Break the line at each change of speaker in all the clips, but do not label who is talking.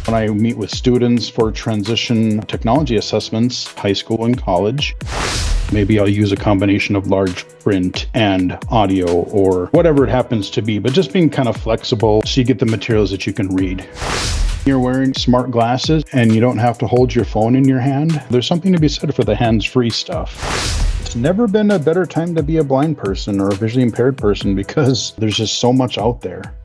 When I meet with students for transition technology assessments, high school and college, maybe I'll use a combination of large print and audio or whatever it happens to be, but just being kind of flexible so you get the materials that you can read. You're wearing smart glasses and you don't have to hold your phone in your hand. There's something to be said for the hands-free stuff. It's never been a better time to be a blind person or a visually impaired person because there's just so much out there.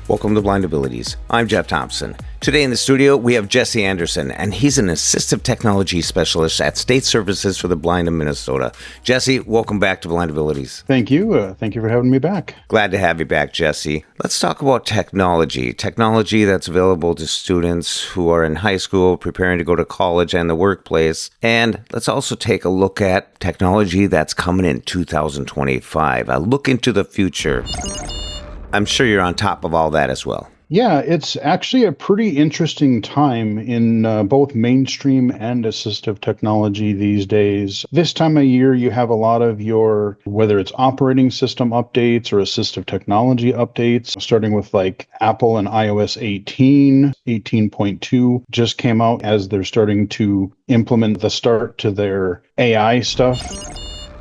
Welcome to Blind Abilities. I'm Jeff Thompson. Today in the studio, we have Jesse Anderson, and he's an Assistive Technology Specialist at State Services for the Blind in Minnesota. Jesse, welcome back to Blind Abilities.
Thank you. Thank you for having me back.
Glad to have you back, Jesse. Let's talk about technology. Technology that's available to students who are in high school, preparing to go to college and the workplace. And let's also take a look at technology that's coming in 2025, a look into the future. I'm sure you're on top of all that as well.
Yeah, it's actually a pretty interesting time in both mainstream and assistive technology these days. This time of year, you have a lot of your, whether it's operating system updates or assistive technology updates, starting with like Apple and iOS 18, 18.2 just came out as they're starting to implement the start to their AI stuff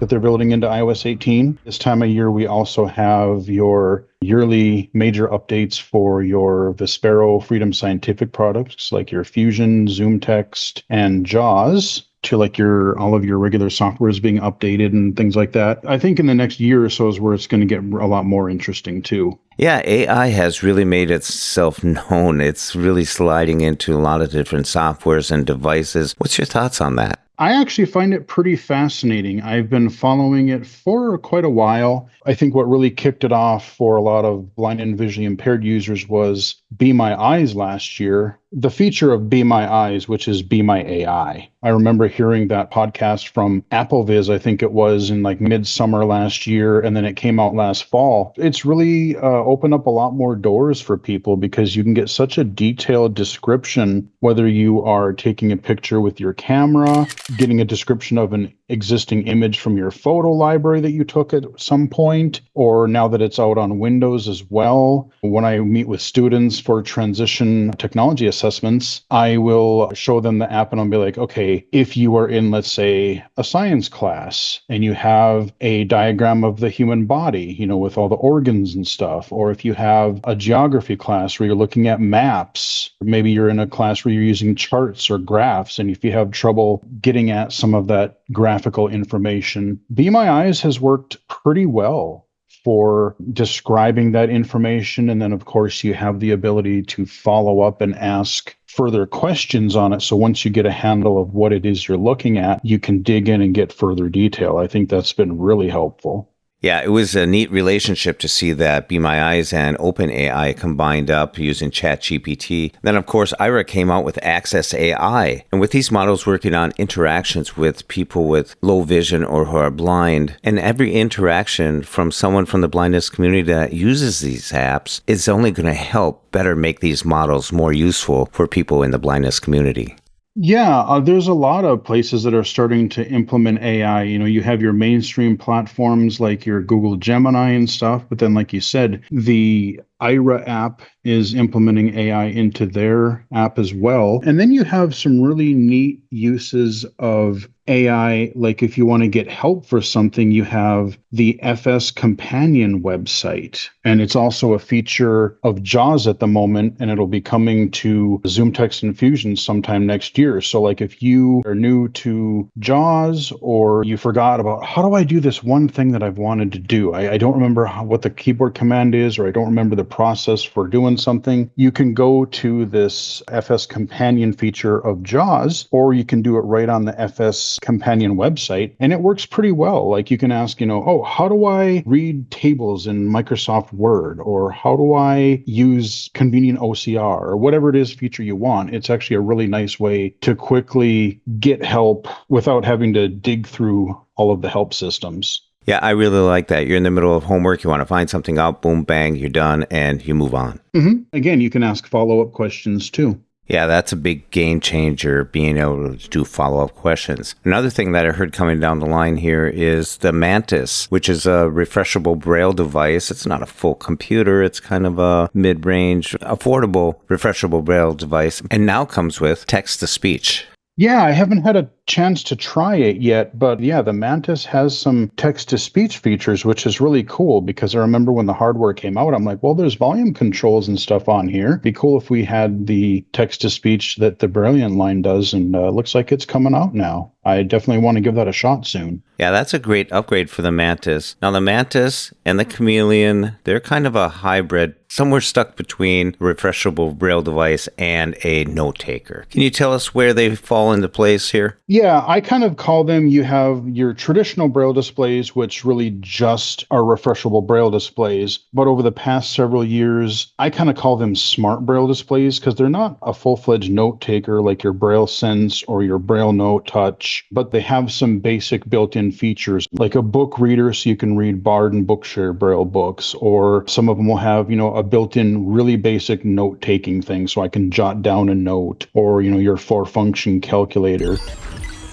that they're building into iOS 18. This time of year, we also have your yearly major updates for your Vispero Freedom Scientific products, like your Fusion, Zoom Text, and JAWS, to like all of your regular software is being updated and things like that. I think in the next year or so is where it's going to get a lot more interesting too.
Yeah, AI has really made itself known. It's really sliding into a lot of different softwares and devices. What's your thoughts on that?
I actually find it pretty fascinating. I've been following it for quite a while. I think what really kicked it off for a lot of blind and visually impaired users was BeMyAI last year. The feature of BeMyAI, which is BeMyAI. I remember hearing that podcast from AppleViz, I think it was in like midsummer last year, and then it came out last fall. It's really opened up a lot more doors for people because you can get such a detailed description, whether you are taking a picture with your camera, getting a description of an existing image from your photo library that you took at some point, or now that it's out on Windows as well. When I meet with students for transition technology assessments, I will show them the app and I'll be like, okay, if you are in, let's say, a science class and you have a diagram of the human body, with all the organs and stuff, or if you have a geography class where you're looking at maps, maybe you're in a class where you're using charts or graphs, and if you have trouble getting at some of that graphical information, BeMyAI has worked pretty well for describing that information. And then, of course, you have the ability to follow up and ask further questions on it. So once you get a handle of what it is you're looking at, you can dig in and get further detail. I think that's been really helpful.
Yeah, it was a neat relationship to see that BeMyAI and OpenAI combined up using ChatGPT. Then, of course, Aira came out with AccessAI. And with these models working on interactions with people with low vision or who are blind, and every interaction from someone from the blindness community that uses these apps is only going to help better make these models more useful for people in the blindness community.
Yeah, there's a lot of places that are starting to implement AI. You have your mainstream platforms like your Google Gemini and stuff, but then like you said, the Aira app is implementing AI into their app as well. And then you have some really neat uses of AI, like if you want to get help for something, you have the FS Companion website. And it's also a feature of JAWS at the moment, and it'll be coming to Zoom Text and Fusion sometime next year. So like if you are new to JAWS or you forgot about how do I do this one thing that I've wanted to do, I don't remember what the keyboard command is, or I don't remember the process for doing something, you can go to this FS Companion feature of JAWS, or you can do it right on the FS Companion website, and it works pretty well. Like you can ask, how do I read tables in Microsoft Word, or how do I use convenient OCR, or whatever it is feature you want. It's actually a really nice way to quickly get help without having to dig through all of the help systems.
Yeah, I really like that. You're in the middle of homework, you want to find something out, boom, bang, you're done, and you move on.
Mm-hmm. Again, you can ask follow-up questions too.
Yeah, that's a big game changer, being able to do follow-up questions. Another thing that I heard coming down the line here is the Mantis, which is a refreshable Braille device. It's not a full computer. It's kind of a mid-range, affordable, refreshable Braille device, and now comes with text-to-speech.
Yeah, I haven't had a chance to try it yet, but yeah, the Mantis has some text-to-speech features, which is really cool because I remember when the hardware came out, I'm like, well, there's volume controls and stuff on here. Be cool if we had the text-to-speech that the Brilliant line does, and looks like it's coming out now. I definitely want to give that a shot soon.
Yeah, that's a great upgrade for the Mantis. Now, the Mantis and the Chameleon, they're kind of a hybrid, somewhere stuck between a refreshable Braille device and a note taker. Can you tell us where they fall into place here?
Yeah, I kind of call them, you have your traditional Braille displays, which really just are refreshable Braille displays. But over the past several years, I kind of call them smart Braille displays because they're not a full-fledged note taker like your Braille Sense or your Braille Note Touch, but they have some basic built-in features like a book reader so you can read Bard and Bookshare Braille books, or some of them will have, a built-in really basic note-taking thing so I can jot down a note, or, your four-function calculator.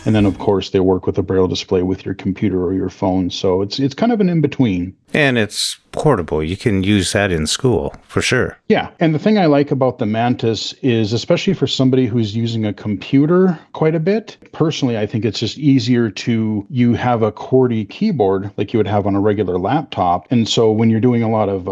And then, of course, they work with a Braille display with your computer or your phone. So it's kind of an in-between.
And it's portable. You can use that in school, for sure.
Yeah. And the thing I like about the Mantis is, especially for somebody who's using a computer quite a bit, personally, I think it's just easier you have a QWERTY keyboard like you would have on a regular laptop. And so when you're doing a lot of,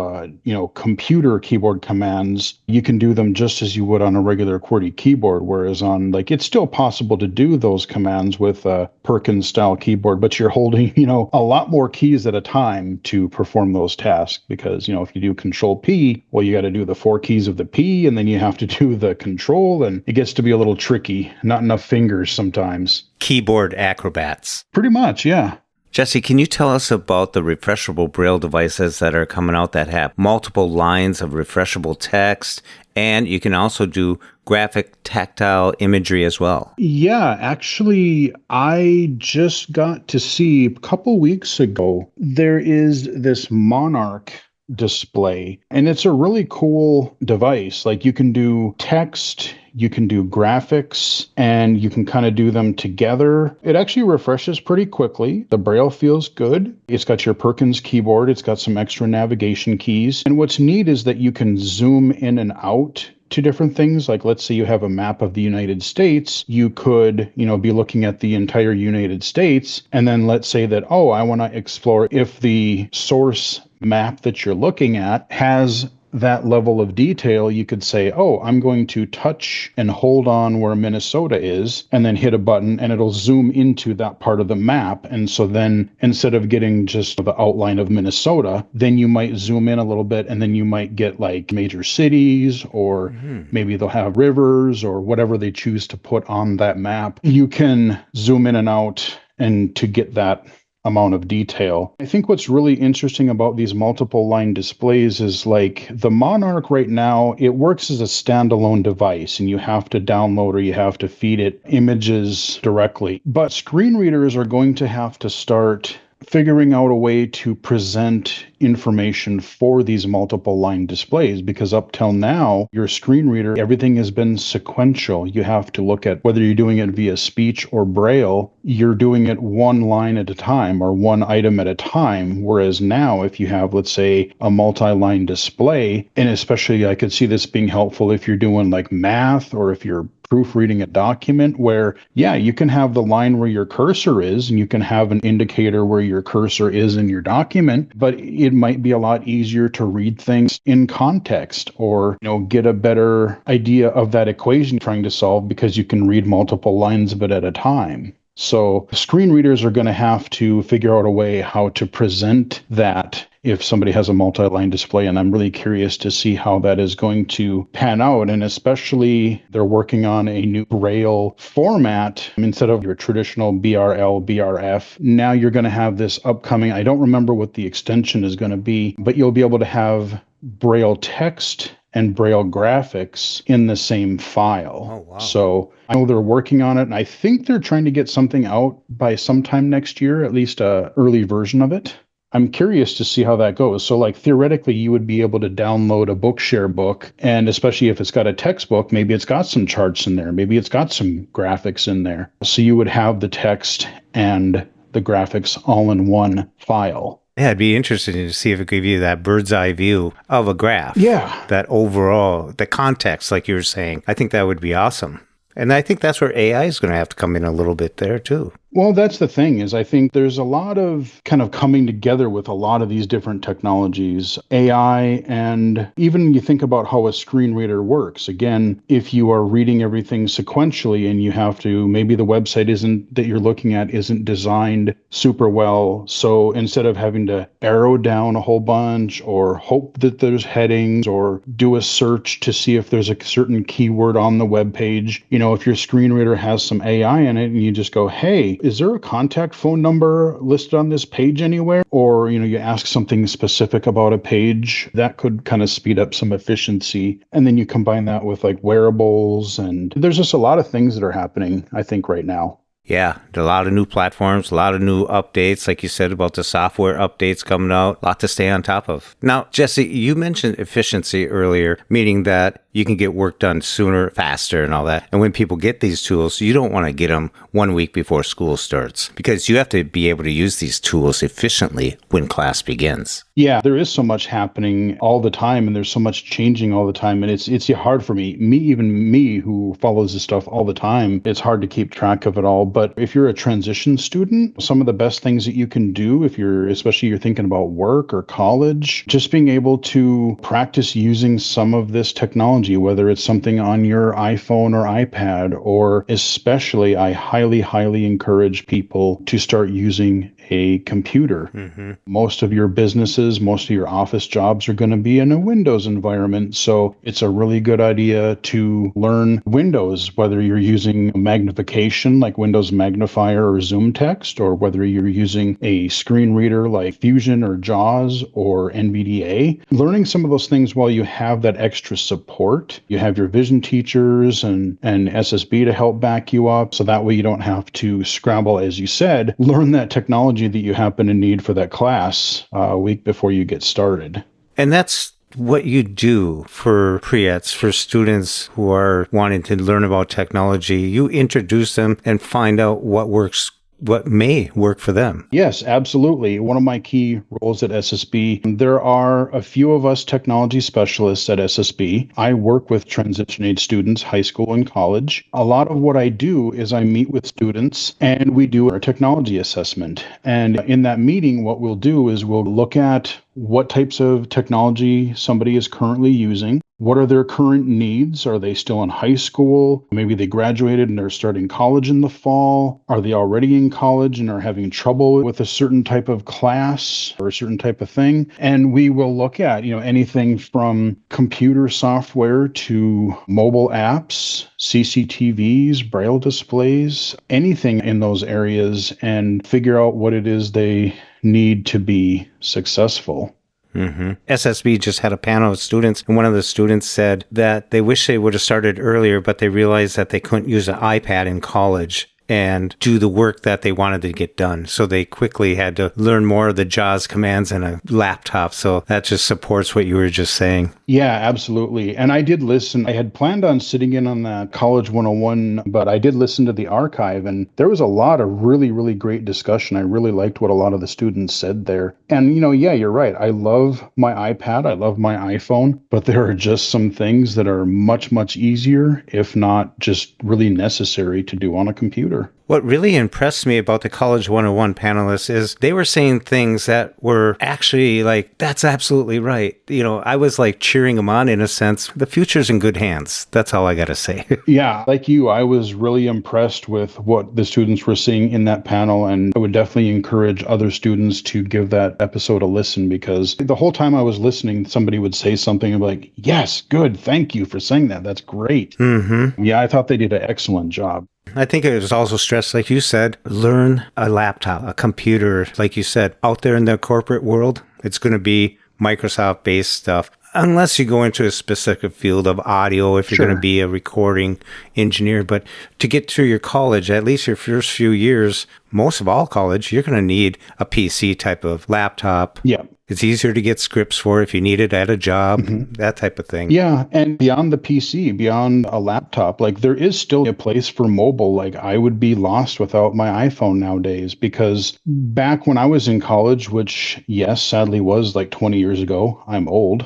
computer keyboard commands, you can do them just as you would on a regular QWERTY keyboard. Whereas it's still possible to do those commands with a Perkins style keyboard, but you're holding, a lot more keys at a time to perform those tasks because, if you do Control P, well, you got to do the 4 keys of the P, and then you have to do the Control, and it gets to be a little tricky. Not enough fingers sometimes.
Keyboard acrobats.
Pretty much, yeah.
Jesse, can you tell us about the refreshable Braille devices that are coming out that have multiple lines of refreshable text, and you can also do graphic tactile imagery as well?
Yeah, actually, I just got to see a couple weeks ago, there is this Monarch display, and it's a really cool device. Like, you can do text, you can do graphics, and you can kind of do them together. It actually refreshes pretty quickly. The Braille feels good. It's got your Perkins keyboard. It's got some extra navigation keys. And what's neat is that you can zoom in and out to different things. Like, let's say you have a map of the United States, you could, be looking at the entire United States. And then let's say that, I want to explore if the source map that you're looking at has that level of detail. You could say, I'm going to touch and hold on where Minnesota is, and then hit a button, and it'll zoom into that part of the map. And so then instead of getting just the outline of Minnesota, then you might zoom in a little bit, and then you might get like major cities, or maybe they'll have rivers or whatever they choose to put on that map. You can zoom in and out and to get that amount of detail. I think what's really interesting about these multiple line displays is like the Monarch right now, it works as a standalone device and you have to download or you have to feed it images directly. But screen readers are going to have to start figuring out a way to present information for these multiple line displays, because up till now, your screen reader, everything has been sequential. You have to look at whether you're doing it via speech or Braille, you're doing it one line at a time or one item at a time. Whereas now, if you have, let's say, a multi-line display, and especially I could see this being helpful if you're doing like math or if you're proofreading a document where, you can have the line where your cursor is and you can have an indicator where your cursor is in your document, but it might be a lot easier to read things in context or, get a better idea of that equation you're trying to solve because you can read multiple lines of it at a time. So screen readers are going to have to figure out a way how to present that if somebody has a multi-line display, and I'm really curious to see how that is going to pan out. And especially they're working on a new Braille format instead of your traditional BRL, BRF. Now you're going to have this upcoming, I don't remember what the extension is going to be, but you'll be able to have Braille text and Braille graphics in the same file.
Oh, wow.
So I know they're working on it, and I think they're trying to get something out by sometime next year, at least an early version of it. I'm curious to see how that goes. So, like, theoretically, you would be able to download a Bookshare book, and especially if it's got a textbook, maybe it's got some charts in there, maybe it's got some graphics in there. So you would have the text and the graphics all in one file.
Yeah, it'd be interesting to see if it could give you that bird's eye view of a graph.
Yeah.
That overall, the context, like you were saying. I think that would be awesome. And I think that's where AI is going to have to come in a little bit there, too.
Well, that's the thing is I think there's a lot of kind of coming together with a lot of these different technologies, AI, and even you think about how a screen reader works. Again, if you are reading everything sequentially and you have to, maybe the website that you're looking at isn't designed super well. So instead of having to arrow down a whole bunch or hope that there's headings or do a search to see if there's a certain keyword on the web page, if your screen reader has some AI in it and you just go, hey, is there a contact phone number listed on this page anywhere? Or, you ask something specific about a page, that could kind of speed up some efficiency. And then you combine that with like wearables, and there's just a lot of things that are happening, I think, right now.
Yeah, a lot of new platforms, a lot of new updates, like you said about the software updates coming out, a lot to stay on top of. Now, Jesse, you mentioned efficiency earlier, meaning that you can get work done sooner, faster, and all that. And when people get these tools, you don't want to get them 1 week before school starts because you have to be able to use these tools efficiently when class begins.
Yeah, there is so much happening all the time, and there's so much changing all the time. And it's hard for even me who follows this stuff all the time, it's hard to keep track of it all. But if you're a transition student, some of the best things that you can do especially you're thinking about work or college, just being able to practice using some of this technology, whether it's something on your iPhone or iPad, or especially I highly, highly encourage people to start using a computer. Mm-hmm. Most of your businesses, most of your office jobs are going to be in a Windows environment. So it's a really good idea to learn Windows, whether you're using magnification like Windows Magnifier or Zoom Text, or whether you're using a screen reader like Fusion or JAWS or NVDA. Learning some of those things while you have that extra support. You have your vision teachers and SSB to help back you up. So that way you don't have to scramble, as you said, learn that technology that you happen to need for that class a week before you get started.
And that's what you do for pre-ets, for students who are wanting to learn about technology. You introduce them and find out what may work for them.
Yes, absolutely. One of my key roles at SSB, there are a few of us technology specialists at SSB. I work with transition age students, high school and college. A lot of what I do is I meet with students and we do our technology assessment. And in that meeting, what we'll do is we'll look at what types of technology somebody is currently using. What are their current needs? Are they still in high school? Maybe they graduated and they're starting college in the fall. Are they already in college and are having trouble with a certain type of class or a certain type of thing? And we will look at, anything from computer software to mobile apps, CCTVs, Braille displays, anything in those areas, and figure out what it is they need to be successful.
Mm-hmm. SSB just had a panel of students, and one of the students said that they wish they would have started earlier, but they realized that they couldn't use an iPad in college and do the work that they wanted to get done. So they quickly had to learn more of the JAWS commands in a laptop. So that just supports what you were just saying.
Yeah, absolutely. And I did listen. I had planned on sitting in on that College 101, but I did listen to the archive, and there was a lot of really, really great discussion. I really liked what a lot of the students said there. And, yeah, you're right. I love my iPad. I love my iPhone, but there are just some things that are much, much easier, if not just really necessary to do on a computer.
What really impressed me about the College 101 panelists is they were saying things that were actually like, that's absolutely right. I was like cheering them on in a sense. The future's in good hands. That's all I got to say.
Yeah, like you, I was really impressed with what the students were seeing in that panel. And I would definitely encourage other students to give that episode a listen, because the whole time I was listening, somebody would say something and be like, yes, good. Thank you for saying that. That's great. Mm-hmm. Yeah, I thought they did an excellent job.
I think it was also stressed, like you said, learn a laptop, a computer, like you said, out there in the corporate world. It's going to be Microsoft-based stuff.
unless you go into a specific field of audio, if you're going to be a recording engineer. But to get through your college, at least your first few years, most of all college, you're going to need a PC type of laptop.
Yeah.
It's easier to get scripts for if you need it at a job, that type of thing.
Yeah. And beyond the PC, beyond a laptop, like there is still a place for mobile. Like I would be lost without my iPhone nowadays, because back when I was in college, which yes, sadly was like 20 years ago, I'm old.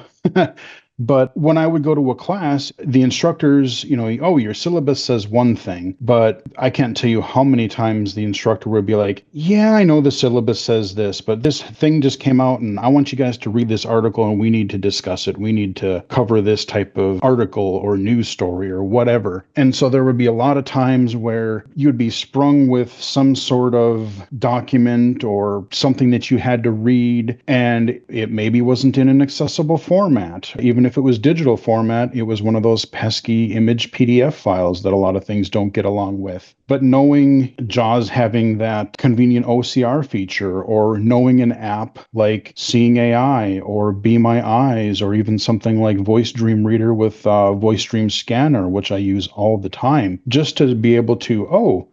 But when I would go to a class, the instructors, oh, your syllabus says one thing, but I can't tell you how many times the instructor would be like, yeah, I know the syllabus says this, but this thing just came out and I want you guys to read this article and we need to discuss it. We need to cover this type of article or news story or whatever. And so there would be a lot of times where you'd be sprung with some sort of document or something that you had to read, and it maybe wasn't in an accessible format. Even if it was digital format, it was one of those pesky image PDF files that a lot of things don't get along with. But knowing JAWS having that convenient OCR feature, or knowing an app like Seeing AI or BeMyAI, or even something like Voice Dream Reader with Voice Dream Scanner, which I use all the time, just to be able to,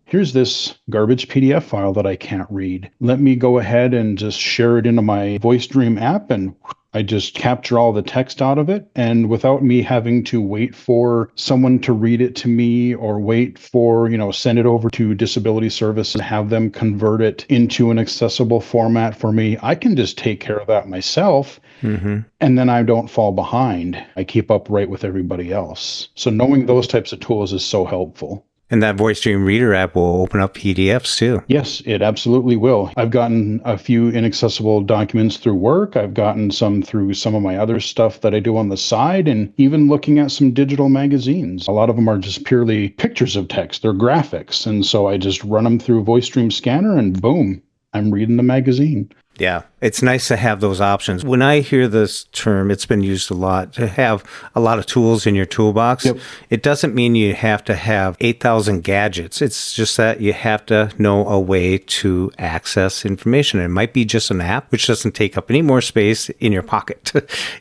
here's this garbage PDF file that I can't read. Let me go ahead and just share it into my Voice Dream app, and I just capture all the text out of it. And without me having to wait for someone to read it to me, or wait for, send it over to disability service and have them convert it into an accessible format for me, I can just take care of that myself. And then I don't fall behind. I keep up right with everybody else. So knowing those types of tools is so helpful.
And that Voice Dream Reader app will open up PDFs too.
Yes, it absolutely will. I've gotten a few inaccessible documents through work. I've gotten some through some of my other stuff that I do on the side, and even looking at some digital magazines. A lot of them are just purely pictures of text. They're graphics. And so I just run them through Voice Dream Scanner and boom, I'm reading the magazine.
Yeah, it's nice to have those options. When I hear this term, it's been used a lot, to have a lot of tools in your toolbox.
Yep.
It doesn't mean you have to have 8,000 gadgets. It's just that you have to know a way to access information. It might be just an app, which doesn't take up any more space in your pocket.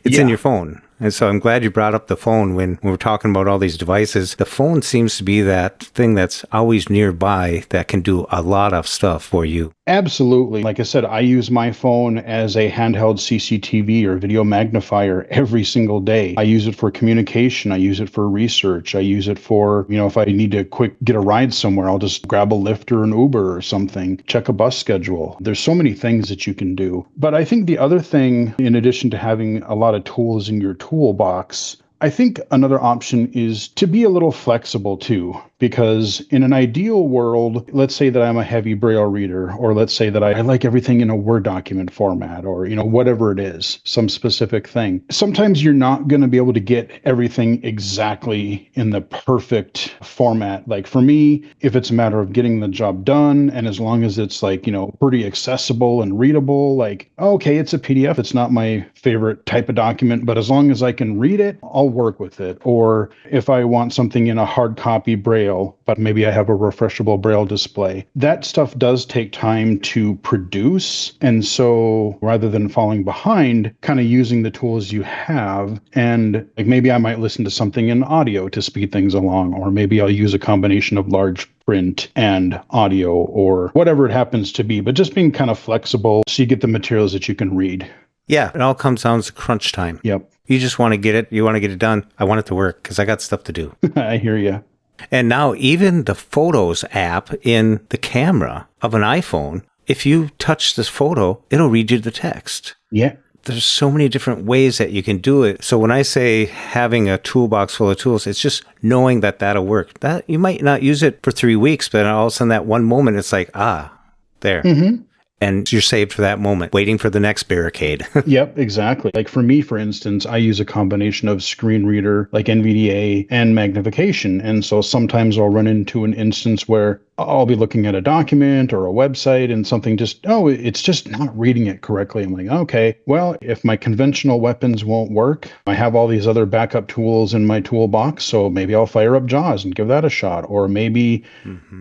It's in your phone. And so I'm glad you brought up the phone when we're talking about all these devices. The phone seems to be that thing that's always nearby that can do a lot of stuff for you.
Absolutely. Like I said, I use my phone as a handheld CCTV or video magnifier every single day. I use it for communication. I use it for research. I use it for, if I need to get a ride somewhere, I'll just grab a Lyft or an Uber or something, check a bus schedule. There's so many things that you can do. But I think the other thing, in addition to having a lot of tools in your toolbox, I think another option is to be a little flexible too, because in an ideal world, let's say that I'm a heavy Braille reader, or let's say that I like everything in a Word document format, or, whatever it is, some specific thing. Sometimes you're not going to be able to get everything exactly in the perfect format. Like for me, if it's a matter of getting the job done, and as long as it's pretty accessible and readable, okay, it's a PDF. It's not my favorite type of document, but as long as I can read it, I'll work with it. Or if I want something in a hard copy Braille, but maybe I have a refreshable Braille display, that stuff does take time to produce. And so rather than falling behind, kind of using the tools you have, and maybe I might listen to something in audio to speed things along, or maybe I'll use a combination of large print and audio, or whatever it happens to be, but just being kind of flexible so you get the materials that you can read.
Yeah, it all comes down to crunch time.
Yep.
You just want to get it. You want to get it done. I want it to work because I got stuff to do.
I hear you.
And now even the Photos app in the camera of an iPhone, if you touch this photo, it'll read you the text.
Yeah.
There's so many different ways that you can do it. So when I say having a toolbox full of tools, it's just knowing that that'll work. That you might not use it for 3 weeks, but all of a sudden that one moment, it's like, there. Mm-hmm. And you're saved for that moment, waiting for the next barricade.
Yep, exactly. Like for me, for instance, I use a combination of screen reader, like NVDA, and magnification. And so sometimes I'll run into an instance where, I'll be looking at a document or a website and something it's just not reading it correctly. I'm like, okay, well, if my conventional weapons won't work, I have all these other backup tools in my toolbox. So maybe I'll fire up JAWS and give that a shot. Or maybe,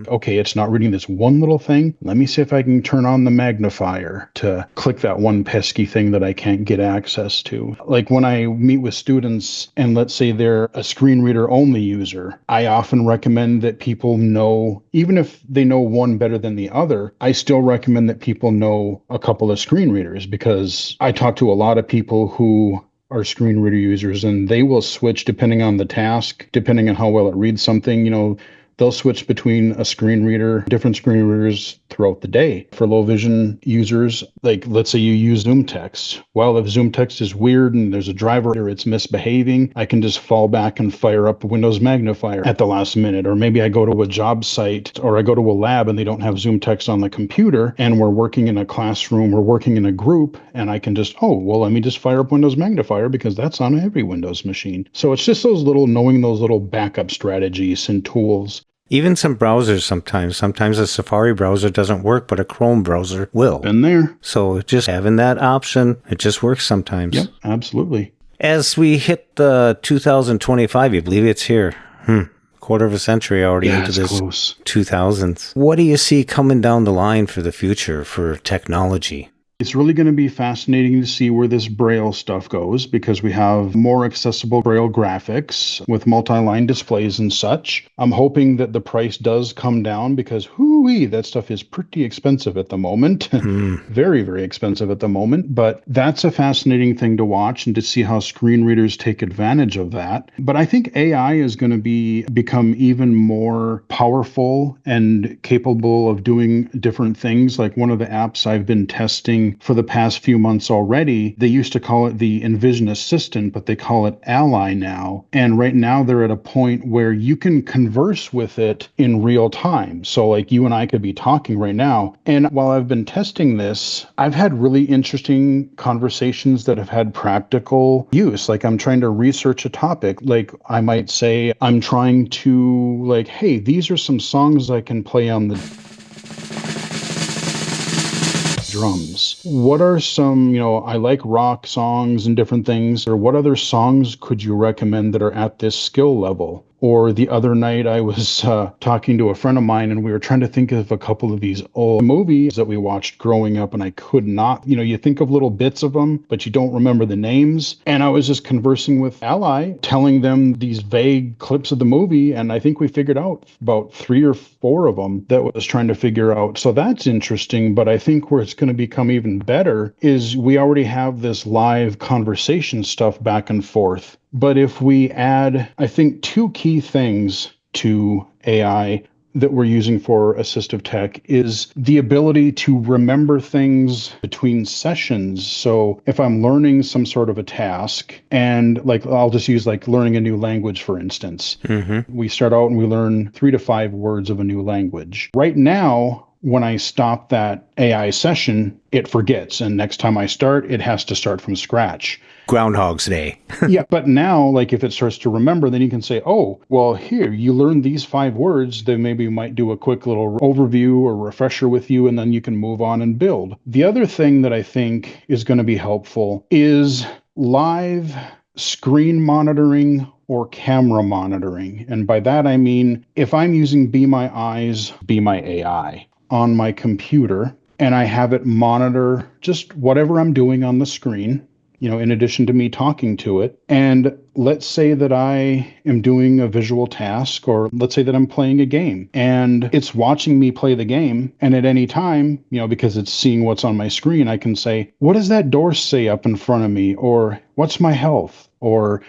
okay, it's not reading this one little thing. Let me see if I can turn on the magnifier to click that one pesky thing that I can't get access to. Like when I meet with students and let's say they're a screen reader only user, I often recommend that people know, even if they know one better than the other, I still recommend that people know a couple of screen readers, because I talk to a lot of people who are screen reader users and they will switch depending on the task, depending on how well it reads something. They'll switch between a screen reader, different screen readers throughout the day. For low vision users, like let's say you use Zoom text. Well, if Zoom text is weird and there's a driver or it's misbehaving, I can just fall back and fire up Windows magnifier at the last minute. Or maybe I go to a job site or I go to a lab and they don't have Zoom text on the computer and we're working in a classroom or working in a group, and I can just, let me just fire up Windows magnifier because that's on every Windows machine. So it's just knowing those little backup strategies and tools.
Even some browsers sometimes a Safari browser doesn't work, but a Chrome browser will.
Been there.
So just having that option, it just works sometimes.
Yep, absolutely.
As we hit the 2025, you believe it's here. Quarter of a century already into this close. 2000s. What do you see coming down the line for the future for technology?
It's really going to be fascinating to see where this Braille stuff goes, because we have more accessible Braille graphics with multi-line displays and such. I'm hoping that the price does come down because, that stuff is pretty expensive at the moment. Very, very expensive at the moment. But that's a fascinating thing to watch and to see how screen readers take advantage of that. But I think AI is going to become even more powerful and capable of doing different things. Like one of the apps I've been testing for the past few months already, they used to call it the Envision Assistant, but they call it Ally now. And right now they're at a point where you can converse with it in real time. So like you and I could be talking right now. And while I've been testing this, I've had really interesting conversations that have had practical use. Like I'm trying to research a topic. Like I might say, I'm trying to hey, these are some songs I can play on the drums. What are some, I like rock songs and different things, or what other songs could you recommend that are at this skill level? Or the other night I was talking to a friend of mine and we were trying to think of a couple of these old movies that we watched growing up, and I could not, you think of little bits of them, but you don't remember the names. And I was just conversing with Ally, telling them these vague clips of the movie, and I think we figured out about 3 or 4 of them that was trying to figure out. So that's interesting, but I think where it's going to become even better is we already have this live conversation stuff back and forth. But if we add, I think, 2 key things to AI that we're using for assistive tech is the ability to remember things between sessions. So if I'm learning some sort of a task, and I'll just use learning a new language, for instance. We start out and we learn 3 to 5 words of a new language. Right now, when I stop that AI session, it forgets. And next time I start, it has to start from scratch.
Groundhog's Day.
Yeah, but now, if it starts to remember, then you can say, here, you learned these 5 words, then maybe you might do a quick little overview or refresher with you, and then you can move on and build. The other thing that I think is going to be helpful is live screen monitoring or camera monitoring. And by that, I mean, if I'm using BeMyAI's BeMyAI on my computer, and I have it monitor just whatever I'm doing on the screen, in addition to me talking to it. And let's say that I am doing a visual task, or let's say that I'm playing a game and it's watching me play the game. And at any time, because it's seeing what's on my screen, I can say, what does that door say up in front of me? Or what's my health? Or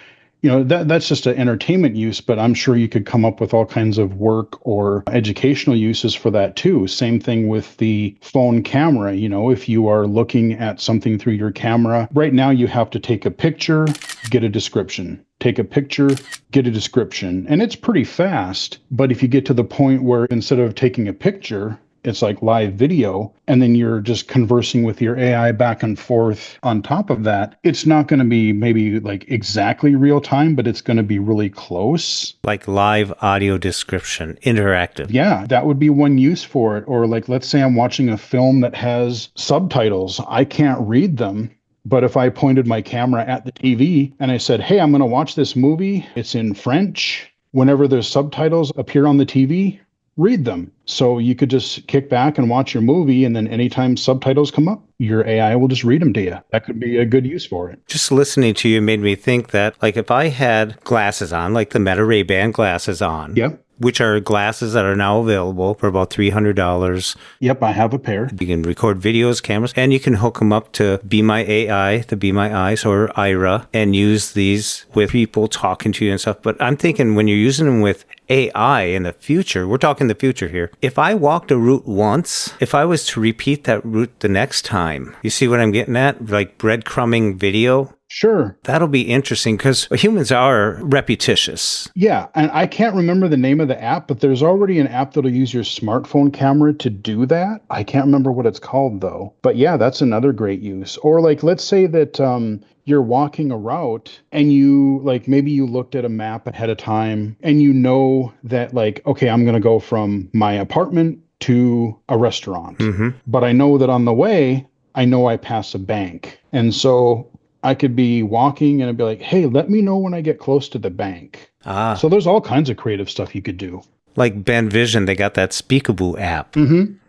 that's just an entertainment use, but I'm sure you could come up with all kinds of work or educational uses for that too. Same thing with the phone camera. If you are looking at something through your camera, right now you have to take a picture, get a description. Take a picture, get a description. And it's pretty fast. But if you get to the point where instead of taking a picture, it's like live video, and then you're just conversing with your AI back and forth on top of that, it's not going to be maybe like exactly real time, but it's going to be really close.
Like live audio description, interactive.
Yeah, that would be one use for it. Or like, let's say I'm watching a film that has subtitles. I can't read them. But if I pointed my camera at the TV and I said, hey, I'm going to watch this movie, it's in French. Whenever there's subtitles appear on the TV, read them. So you could just kick back and watch your movie, and then anytime subtitles come up, your AI will just read them to you. That could be a good use for it.
Just listening to you made me think that, like, if I had glasses on, like the Meta Ray-Ban glasses on,
Yep.
which are glasses that are now available for about $300.
Yep, I have a pair.
You can record videos, cameras, and you can hook them up to BeMyAI, the BeMyAI, or Aira, and use these with people talking to you and stuff. But I'm thinking when you're using them with AI in the future, we're talking the future here. If I walked a route once, if I was to repeat that route the next time, you see what I'm getting at? Like breadcrumbing video.
Sure.
That'll be interesting because humans are repetitious.
Yeah, and I can't remember the name of the app, but there's already an app that'll use your smartphone camera to do that. I can't remember what it's called, though. But yeah, that's another great use. Or like, let's say that you're walking a route and you like maybe you looked at a map ahead of time and you know that like, okay, I'm going to go from my apartment to a restaurant. But I know that on the way, I know I pass a bank. And so I could be walking and I'd be like, hey, let me know when I get close to the bank. So there's all kinds of creative stuff you could do.
Like Ben Vision, they got that Speakaboo app.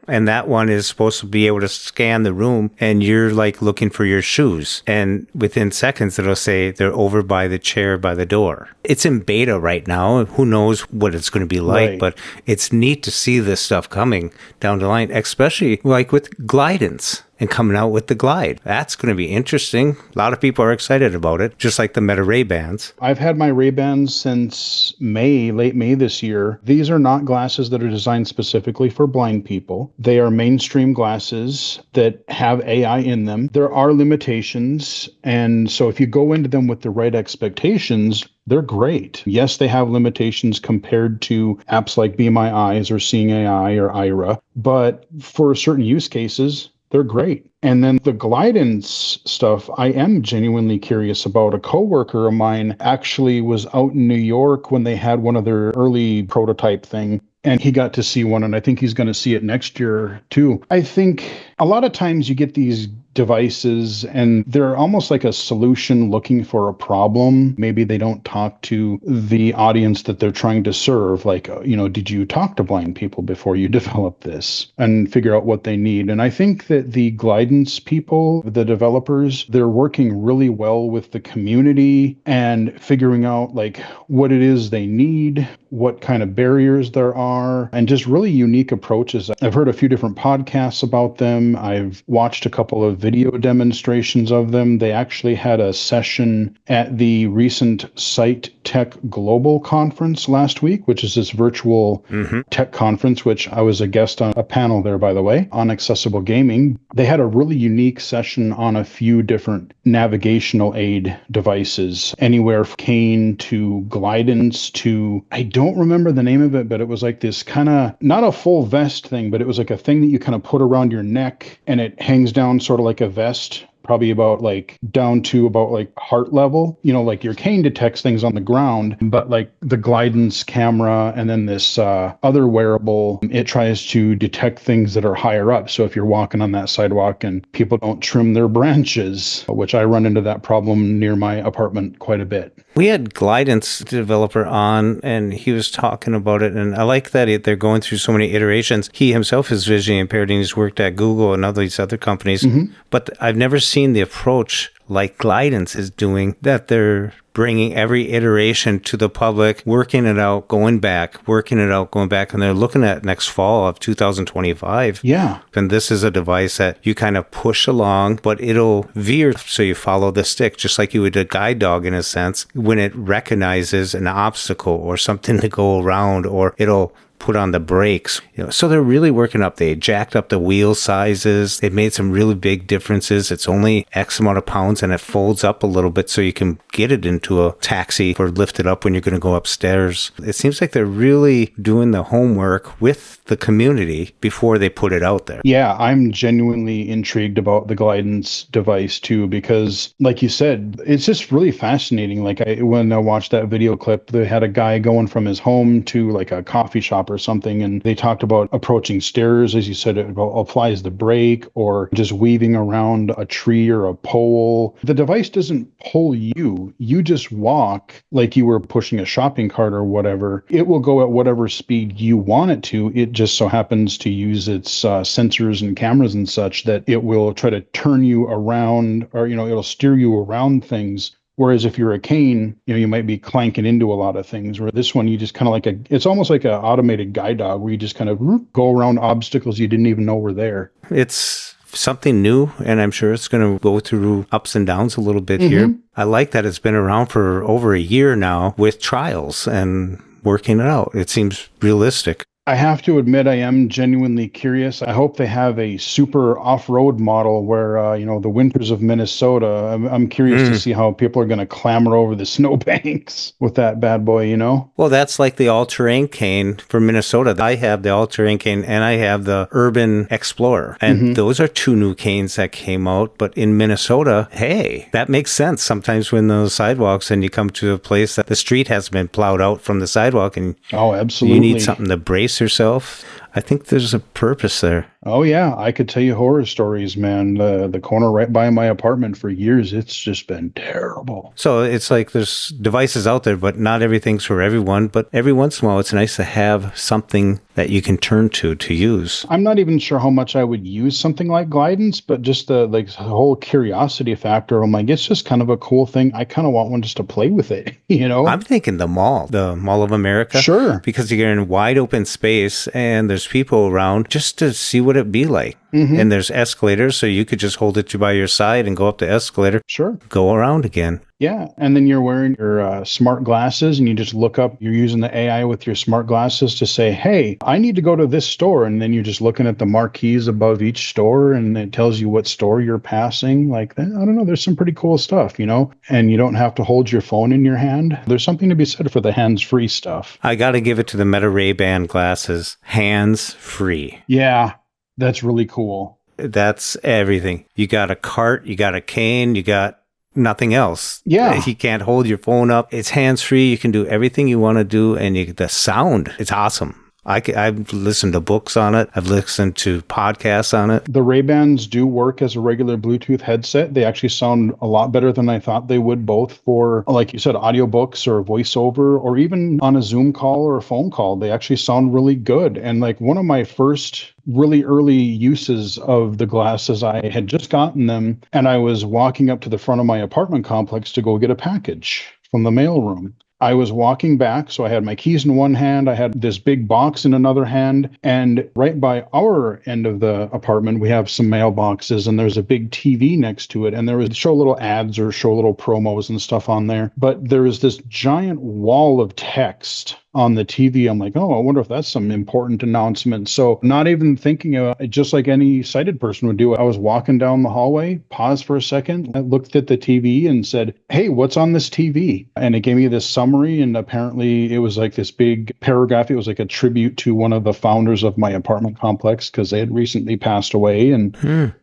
And that one is supposed to be able to scan the room and you're like looking for your shoes. And within seconds, it'll say they're over by the chair by the door. It's in beta right now. Who knows what it's going to be like,
Right.
But it's neat to see this stuff coming down the line, especially like with Glidance and coming out with the Glide. That's going to be interesting. A lot of people are excited about it, just like the Meta Ray-Bans.
I've had my Ray-Bans since late May this year. These are not glasses that are designed specifically for blind people. They are mainstream glasses that have AI in them. There are limitations, and so if you go into them with the right expectations, they're great. Yes, they have limitations compared to apps like BeMyAI or Seeing AI or Aira, but for certain use cases, they're great. And then the Glidance stuff, I am genuinely curious about. A coworker of mine actually was out in New York when they had one of their early prototype thing. And he got to see one, and I think he's going to see it next year too. I think a lot of times you get these devices and they're almost like a solution looking for a problem. Maybe they don't talk to the audience that they're trying to serve. Like, did you talk to blind people before you develop this and figure out what they need? And I think that the Glidance people, the developers, they're working really well with the community and figuring out like what it is they need, what kind of barriers there are, and just really unique approaches. I've heard a few different podcasts about them. I've watched a couple of video demonstrations of them. They actually had a session at the recent Site Tech Global Conference last week, which is this virtual tech conference, which I was a guest on a panel there, by the way, on accessible gaming. They had a really unique session on a few different navigational aid devices, anywhere from cane to Glidance to, I don't remember the name of it, but it was like this kind of, not a full vest thing, but it was like a thing that you kind of put around your neck and it hangs down sort of like a vest, probably about like down to about like heart level. Like your cane detects things on the ground, but like the Glidance camera and then this other wearable, it tries to detect things that are higher up. So if you're walking on that sidewalk and people don't trim their branches, which I run into that problem near my apartment quite a bit.
We had Glidance developer on, and he was talking about it, and I like that they're going through so many iterations. He himself is visually impaired, and he's worked at Google and all these other companies, but I've never seen the approach like Glidance is doing, that they're bringing every iteration to the public, working it out, going back, working it out, going back, and they're looking at next fall of 2025.
Yeah.
And this is a device that you kind of push along, but it'll veer so you follow the stick, just like you would a guide dog in a sense, when it recognizes an obstacle or something to go around, or it'll put on the brakes. So they're really working up. They jacked up the wheel sizes. They've made some really big differences. It's only X amount of pounds and it folds up a little bit so you can get it into a taxi or lift it up when you're going to go upstairs. It seems like they're really doing the homework with the community before they put it out there.
Yeah, I'm genuinely intrigued about the Glidance device too, because like you said, it's just really fascinating. Like when I watched that video clip, they had a guy going from his home to like a coffee shop or something, and they talked about approaching stairs, as you said, it applies the brake, or just weaving around a tree or a pole. The device doesn't pull you. You just walk like you were pushing a shopping cart or whatever. It will go at whatever speed you want it to. It just so happens to use its sensors and cameras and such that it will try to turn you around, or, it'll steer you around things. Whereas if you're a cane, you might be clanking into a lot of things. Where this one, you just kind of it's almost like an automated guide dog where you just kind of go around obstacles you didn't even know were there.
It's something new, and I'm sure it's going to go through ups and downs a little bit here. I like that it's been around for over a year now with trials and working it out. It seems realistic.
I have to admit, I am genuinely curious. I hope they have a super off-road model where, the winters of Minnesota, I'm curious to see how people are going to clamber over the snowbanks with that bad boy,
Well, that's like the all-terrain cane for Minnesota. I have the all-terrain cane and I have the Urban Explorer. And those are two new canes that came out. But in Minnesota, hey, that makes sense. Sometimes when those sidewalks and you come to a place that the street has been plowed out from the sidewalk and
absolutely,
you need something to brace yourself. I think there's a purpose there.
Oh, yeah. I could tell you horror stories, man. The corner right by my apartment for years, it's just been terrible.
So it's like there's devices out there, but not everything's for everyone. But every once in a while, it's nice to have something that you can turn to use.
I'm not even sure how much I would use something like Glidance, but just the whole curiosity factor. I'm like, it's just kind of a cool thing. I kind of want one just to play with it,
I'm thinking the Mall of America.
Sure.
Because you're in wide open space and there's people around just to see what it'd be like. And there's escalators, so you could just hold it by your side and go up the escalator.
Sure.
Go around again.
Yeah. And then you're wearing your smart glasses and you just look up, you're using the AI with your smart glasses to say, hey, I need to go to this store. And then you're just looking at the marquees above each store and it tells you what store you're passing. Like, I don't know, there's some pretty cool stuff, and you don't have to hold your phone in your hand. There's something to be said for the hands-free stuff.
I got to give it to the Meta Ray-Ban glasses. Hands-free.
Yeah. That's really cool.
That's everything. You got a cart, you got a cane, you got nothing else.
Yeah.
You can't hold your phone up. It's hands-free. You can do everything you want to do. And the sound, it's awesome. I've listened to books on it. I've listened to podcasts on it.
The Ray-Bans do work as a regular Bluetooth headset. They actually sound a lot better than I thought they would, both for, like you said, audiobooks or voiceover, or even on a Zoom call or a phone call. They actually sound really good. And like one of my first really early uses of the glasses, I had just gotten them and I was walking up to the front of my apartment complex to go get a package from the mailroom. I was walking back, so I had my keys in one hand, I had this big box in another hand, and right by our end of the apartment, we have some mailboxes, and there's a big TV next to it, and there was show little ads or show little promos and stuff on there, but there was this giant wall of text on the TV. I'm like, oh, I wonder if that's some important announcement. So not even thinking about it, just like any sighted person would do, I was walking down the hallway, paused for a second, I looked at the TV and said, hey, what's on this TV? And it gave me this summary. And apparently it was like this big paragraph. It was like a tribute to one of the founders of my apartment complex because they had recently passed away. And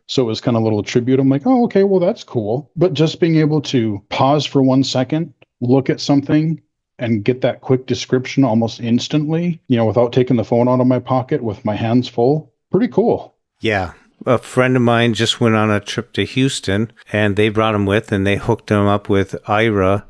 so it was kind of a little tribute. I'm like, oh, okay, well, that's cool. But just being able to pause for 1 second, look at something, and get that quick description almost instantly, without taking the phone out of my pocket with my hands full. Pretty cool.
Yeah. A friend of mine just went on a trip to Houston and they brought him with and they hooked him up with Aira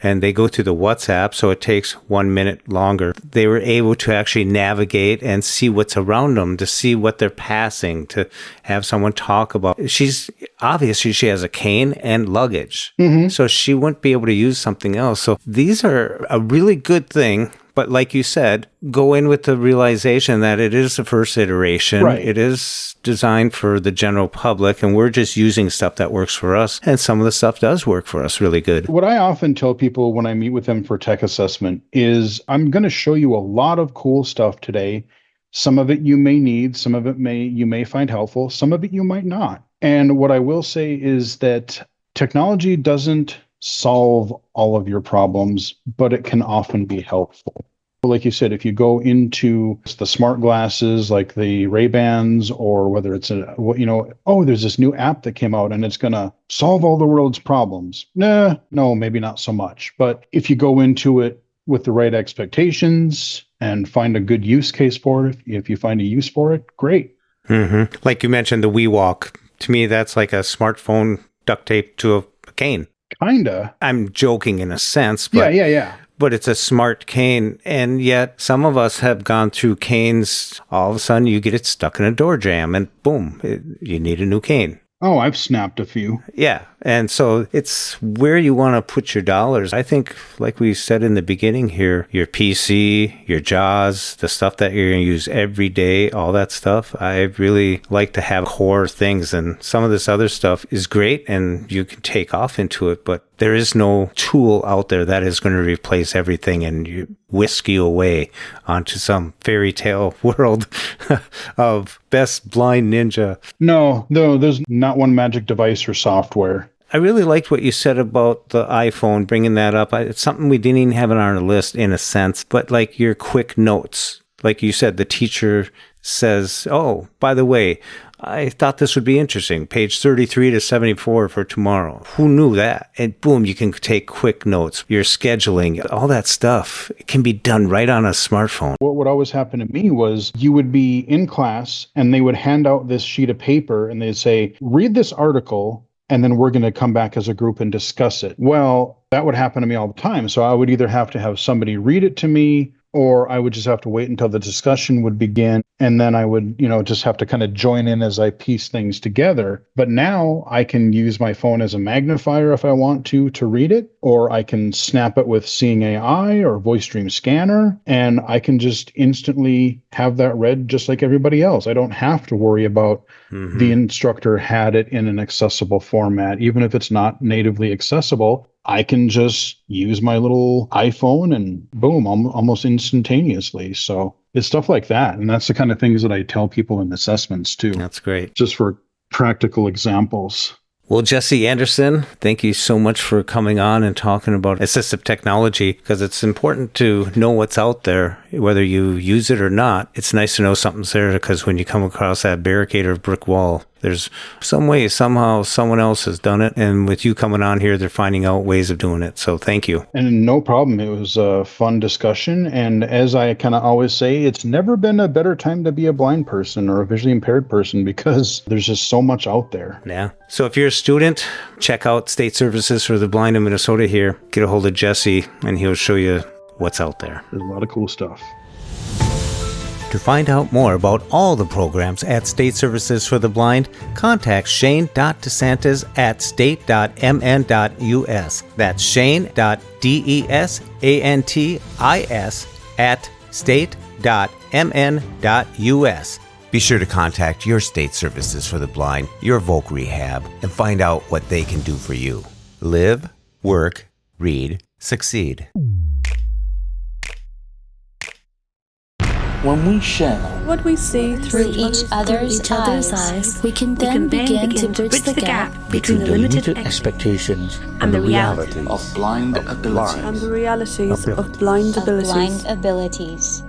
and they go through the WhatsApp, so it takes 1 minute longer. They were able to actually navigate and see what's around them, to see what they're passing, to have someone talk about. She's obviously she has a cane and luggage, so she wouldn't be able to use something else. So these are a really good thing. But like you said, go in with the realization that it is the first iteration.
Right.
It is designed for the general public, and we're just using stuff that works for us. And some of the stuff does work for us really good.
What I often tell people when I meet with them for tech assessment is I'm going to show you a lot of cool stuff today. Some of it you may need, some of it you may find helpful, some of it you might not. And what I will say is that technology doesn't solve all of your problems, but it can often be helpful. Like you said, if you go into the smart glasses like the Ray-Bans, or whether it's there's this new app that came out and it's going to solve all the world's problems. No, maybe not so much. But if you go into it with the right expectations and find a good use case for it, if you find a use for it, great.
Mm-hmm. Like you mentioned, the WeWalk. To me, that's like a smartphone duct tape to a cane.
Kinda.
I'm joking in a sense, but
yeah.
But it's a smart cane, and yet some of us have gone through canes. All of a sudden, you get it stuck in a door jamb, and boom, you need a new cane.
Oh, I've snapped a few.
Yeah. And so it's where you want to put your dollars. I think, like we said in the beginning here, your PC, your JAWS, the stuff that you're going to use every day, all that stuff, I really like to have core things. And some of this other stuff is great and you can take off into it, but there is no tool out there that is going to replace everything and you whisk you away onto some fairy tale world of best blind ninja.
No, there's not one magic device or software.
I really liked what you said about the iPhone, bringing that up. It's something we didn't even have on our list in a sense, but like your quick notes. Like you said, the teacher says, oh, by the way, I thought this would be interesting. Page 33 to 74 for tomorrow. Who knew that? And boom, you can take quick notes. Your scheduling, all that stuff can be done right on a smartphone.
What would always happen to me was you would be in class and they would hand out this sheet of paper and they'd say, read this article and then we're going to come back as a group and discuss it. Well, that would happen to me all the time. So I would either have to have somebody read it to me, or I would just have to wait until the discussion would begin. And then I would, just have to kind of join in as I piece things together. But now I can use my phone as a magnifier if I want to read it, or I can snap it with Seeing AI or Voice Dream Scanner, and I can just instantly have that read just like everybody else. I don't have to worry about the instructor had it in an accessible format. Even if it's not natively accessible, I can just use my little iPhone and boom, almost instantaneously. So it's stuff like that. And that's the kind of things that I tell people in assessments too.
That's great.
Just for practical examples.
Well, Jesse Anderson, thank you so much for coming on and talking about assistive technology, because it's important to know what's out there, whether you use it or not. It's nice to know something's there, because when you come across that barricade or brick wall, there's some way, somehow, someone else has done it. And with you coming on here, they're finding out ways of doing it. So thank you.
And no problem. It was a fun discussion. And as I kind of always say, it's never been a better time to be a blind person or a visually impaired person, because there's just so much out there.
Yeah. So if you're a student, check out State Services for the Blind in Minnesota here. Get a hold of Jesse and he'll show you what's out there.
There's a lot of cool stuff.
To find out more about all the programs at State Services for the Blind, contact Shane DeSantis at state.mn.us. That's Shane.DeSantis at state.mn.us. Be sure to contact your State Services for the Blind, your Voc Rehab, and find out what they can do for you. Live, work, read, succeed.
When we share
what we see
through each other's eyes, we can then begin to bridge the gap between the limited expectations and the reality
of blind ability.
And the realities of blind abilities.